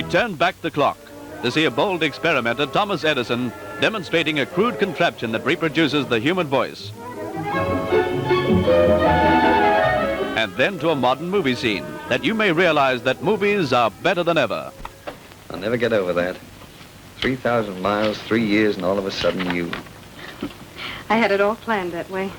Turn back the clock to see a bold experimenter, Thomas Edison, demonstrating a crude contraption that reproduces the human voice. And then to a modern movie scene, that you may realize that movies are better than ever. I'll never get over that. 3,000 miles, 3 years, and all of a sudden you. I had it all planned that way.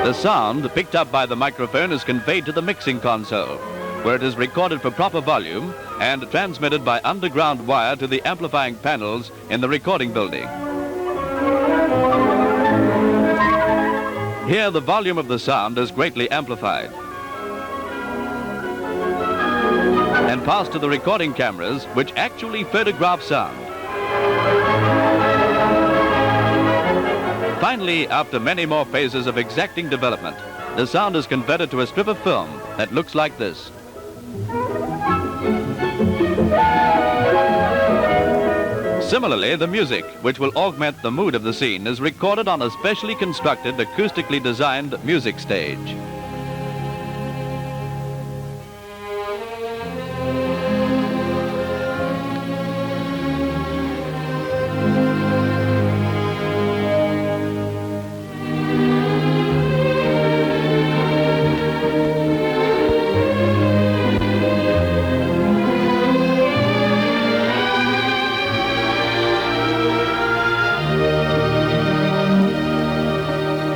The sound picked up by the microphone is conveyed to the mixing console, where it is recorded for proper volume and transmitted by underground wire to the amplifying panels in the recording building. Here, the volume of the sound is greatly amplified and passed to the recording cameras, which actually photograph sound. Finally, after many more phases of exacting development, the sound is converted to a strip of film that looks like this. Similarly, the music, which will augment the mood of the scene, is recorded on a specially constructed, acoustically designed music stage.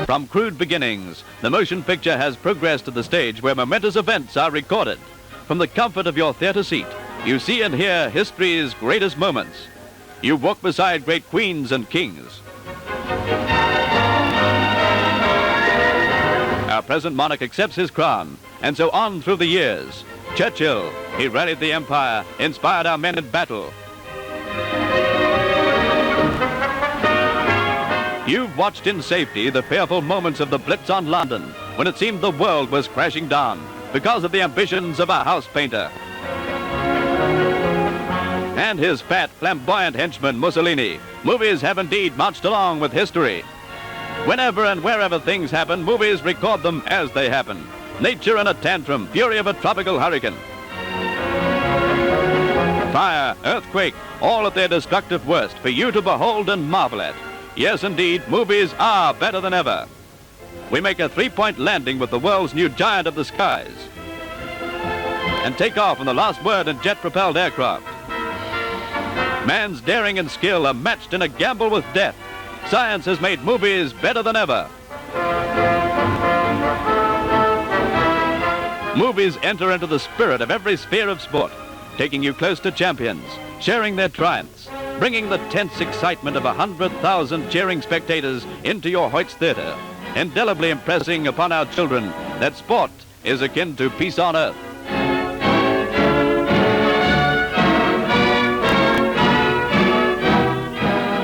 From crude beginnings, the motion picture has progressed to the stage where momentous events are recorded. From the comfort of your theater seat, you see and hear history's greatest moments. You walk beside great queens and kings. Our present monarch accepts his crown, and so on through the years. Churchill, he rallied the empire, inspired our men in battle. You've watched in safety the fearful moments of the Blitz on London, when it seemed the world was crashing down because of the ambitions of a house painter. And his fat, flamboyant henchman, Mussolini. Movies have indeed marched along with history. Whenever and wherever things happen, movies record them as they happen. Nature in a tantrum, fury of a tropical hurricane. Fire, earthquake, all at their destructive worst for you to behold and marvel at. Yes, indeed, movies are better than ever. We make a three-point landing with the world's new giant of the skies and take off on the last word in jet-propelled aircraft. Man's daring and skill are matched in a gamble with death. Science has made movies better than ever. Movies enter into the spirit of every sphere of sport, taking you close to champions, sharing their triumphs, bringing the tense excitement of 100,000 cheering spectators into your Hoyts Theatre, indelibly impressing upon our children that sport is akin to peace on earth.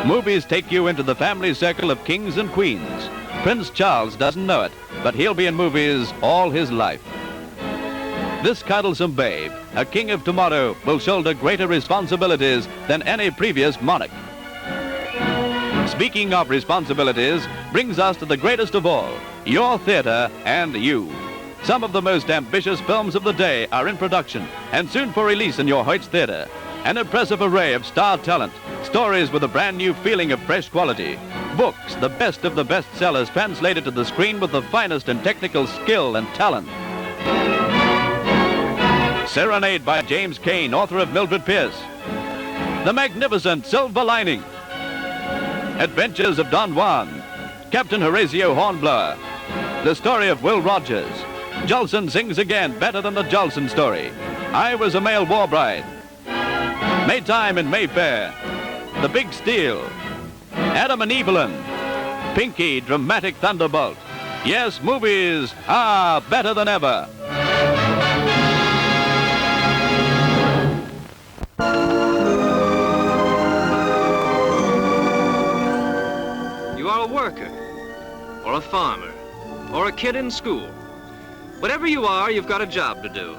Movies take you into the family circle of kings and queens. Prince Charles doesn't know it, but he'll be in movies all his life. This cuddlesome babe, a king of tomorrow, will shoulder greater responsibilities than any previous monarch. Speaking of responsibilities, brings us to the greatest of all, your theater and you. Some of the most ambitious films of the day are in production and soon for release in your Hoyts Theatre. An impressive array of star talent, stories with a brand new feeling of fresh quality, books, the best of the bestsellers translated to the screen with the finest in technical skill and talent. Serenade by James Cain, author of Mildred Pierce. The magnificent Silver Lining. Adventures of Don Juan. Captain Horatio Hornblower. The story of Will Rogers. Jolson sings again, better than the Jolson story. I Was a Male War Bride. Maytime in Mayfair. The Big Steal. Adam and Evelyn. Pinky, dramatic thunderbolt. Yes, movies are better than ever. You are a worker, or a farmer, or a kid in school. Whatever you are, you've got a job to do.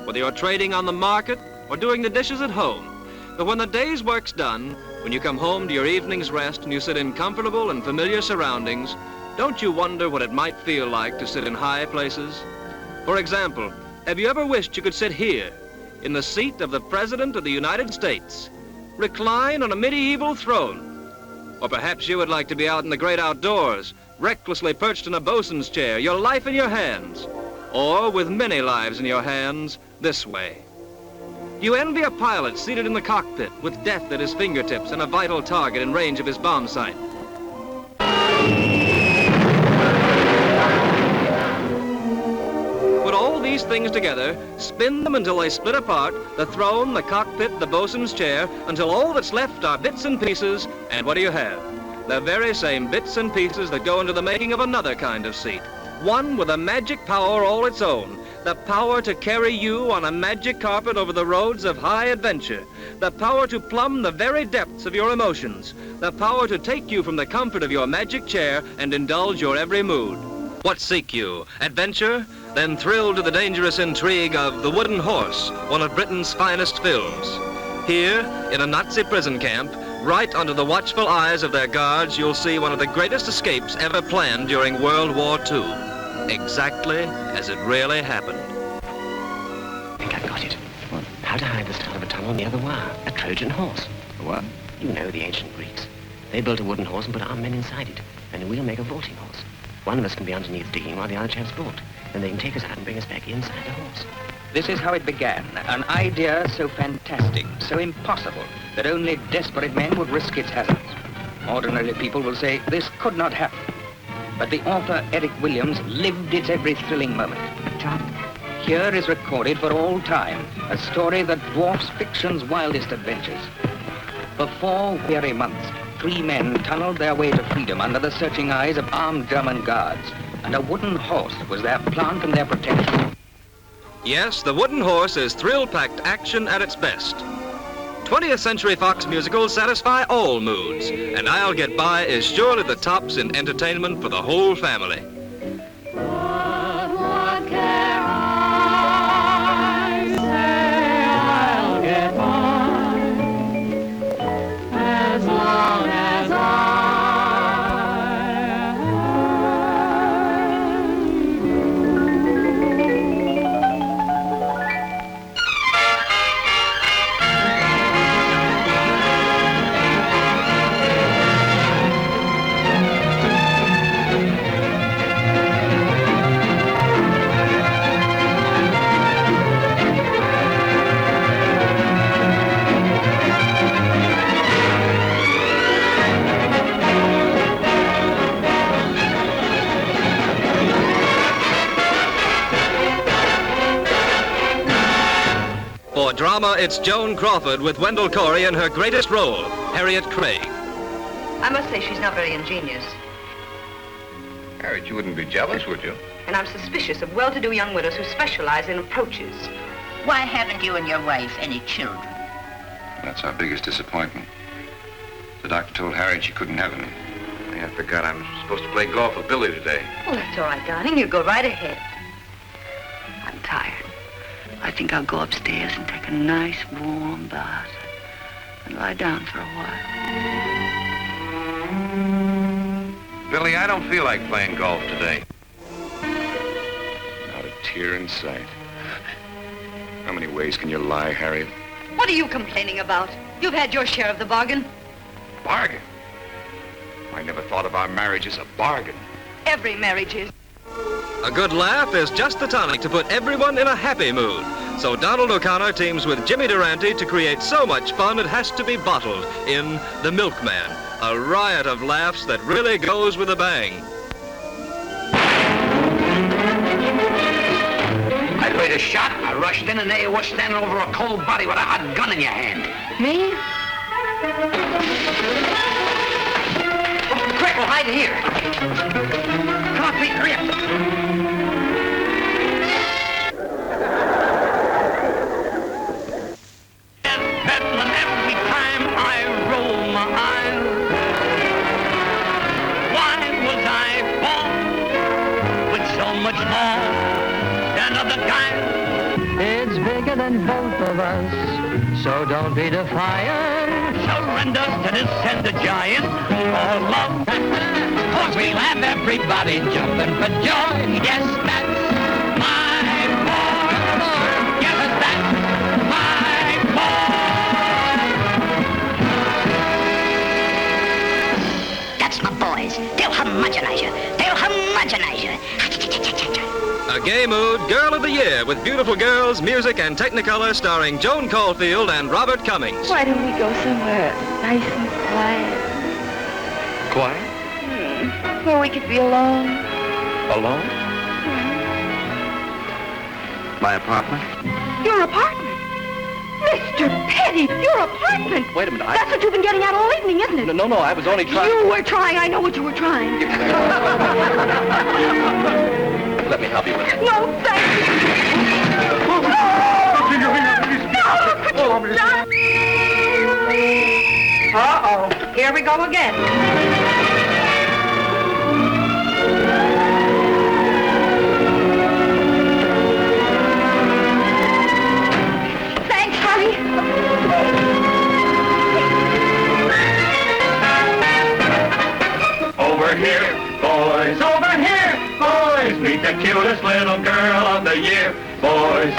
Whether you're trading on the market or doing the dishes at home. But when the day's work's done, when you come home to your evening's rest and you sit in comfortable and familiar surroundings, don't you wonder what it might feel like to sit in high places? For example, have you ever wished you could sit here in the seat of the President of the United States, recline on a medieval throne? Or perhaps you would like to be out in the great outdoors, recklessly perched in a bosun's chair, your life in your hands, or with many lives in your hands, this way. Do you envy a pilot seated in the cockpit with death at his fingertips and a vital target in range of his bomb sight? Put all these things together, spin them until they split apart, the throne, the cockpit, the bosun's chair, until all that's left are bits and pieces, and what do you have? The very same bits and pieces that go into the making of another kind of seat. One with a magic power all its own. The power to carry you on a magic carpet over the roads of high adventure. The power to plumb the very depths of your emotions. The power to take you from the comfort of your magic chair and indulge your every mood. What seek you? Adventure? Then thrill to the dangerous intrigue of The Wooden Horse, one of Britain's finest films. Here, in a Nazi prison camp, right under the watchful eyes of their guards, you'll see one of the greatest escapes ever planned during World War II. Exactly as it really happened. I think I've got it. What? How to hide the style of a tunnel near the wire. A Trojan horse. What? You know the ancient Greeks. They built a wooden horse and put armed men inside it. And we'll make a vaulting horse. One of us can be underneath digging while the other chaps vault. Then they can take us out and bring us back inside the horse. This is how it began, an idea so fantastic, so impossible, that only desperate men would risk its hazards. Ordinary people will say this could not happen. But the author, Eric Williams, lived its every thrilling moment. John? Here is recorded for all time a story that dwarfs fiction's wildest adventures. For 4 weary months, 3 men tunneled their way to freedom under the searching eyes of armed German guards, and a wooden horse was their plant and their protection. Yes, The Wooden Horse is thrill-packed action at its best. 20th Century Fox musicals satisfy all moods, and I'll Get By is surely the tops in entertainment for the whole family. What care I say? I'll get by as long as For drama, it's Joan Crawford with Wendell Corey in her greatest role, Harriet Craig. I must say she's not very ingenious. Harriet, you wouldn't be jealous, would you? And I'm suspicious of well-to-do young widows who specialize in approaches. Why haven't you and your wife any children? That's our biggest disappointment. The doctor told Harriet she couldn't have any. Hey, I forgot I'm supposed to play golf with Billy today. Well, that's all right, darling. You go right ahead. I'm tired. I think I'll go upstairs and take a nice warm bath and lie down for a while. Billy, I don't feel like playing golf today. Not a tear in sight. How many ways can you lie, Harriet? What are you complaining about? You've had your share of the bargain. Bargain? I never thought of our marriage as a bargain. Every marriage is. A good laugh is just the tonic to put everyone in a happy mood. So Donald O'Connor teams with Jimmy Durante to create so much fun it has to be bottled in The Milkman, a riot of laughs that really goes with a bang. I heard a shot, I rushed in, and there you were standing over a cold body with a hot gun in your hand. Me? Quick, we'll hide here. Come on, Pete, hurry up. Peddling every time I roll my eyes. Why was I born with so much more than other guys? It's bigger than both of us, so don't be defiant. Surrender to this tender giant for love. Cause we'll have everybody jumping for joy. Yes, that's my gay mood Girl of the Year with beautiful girls, music, and Technicolor starring Joan Caulfield and Robert Cummings. Why don't we go somewhere nice and quiet? Quiet? Where we could be alone. Alone? My apartment? Your apartment? Mr. Petty, your apartment! Wait a minute, That's what you've been getting at all evening, isn't it? No, I was only trying... You were trying. I know what you were trying. Let me help you with it. No, thank you. No! Uh-oh. Here we go again. Over here, boys, over here, boys, meet the cutest little girl of the year, boys.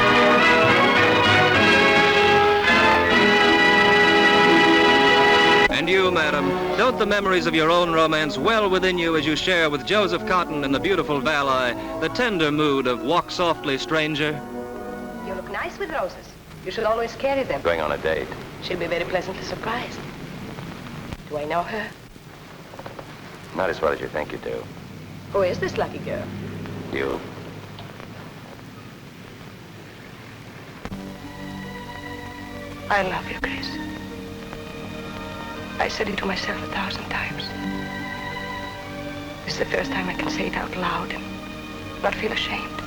And you, madam, don't the memories of your own romance well within you as you share with Joseph Cotton and the beautiful Valai the tender mood of Walk Softly, Stranger? You look nice with roses. You should always carry them. Going on a date. She'll be very pleasantly surprised. Do I know her? Not as well as you think you do. Who is this lucky girl? You. I love you, Grace. I said it to myself 1,000 times. This is the first time I can say it out loud and not feel ashamed.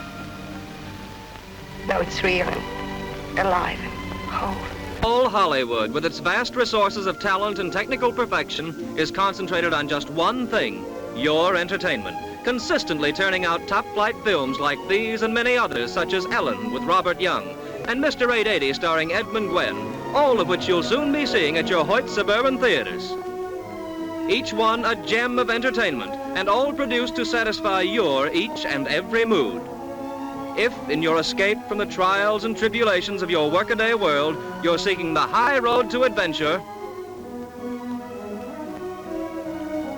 Now it's real and alive and whole. All Hollywood, with its vast resources of talent and technical perfection, is concentrated on just one thing, your entertainment, consistently turning out top-flight films like these and many others, such as Ellen with Robert Young, and Mr. 880 starring Edmund Gwenn, all of which you'll soon be seeing at your Hoyts suburban theaters. Each one a gem of entertainment, and all produced to satisfy your each and every mood. If, in your escape from the trials and tribulations of your workaday world, you're seeking the high road to adventure,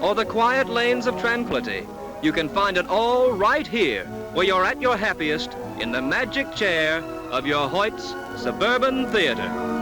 or the quiet lanes of tranquility, you can find it all right here, where you're at your happiest, in the magic chair of your Hoyts Suburban Theater.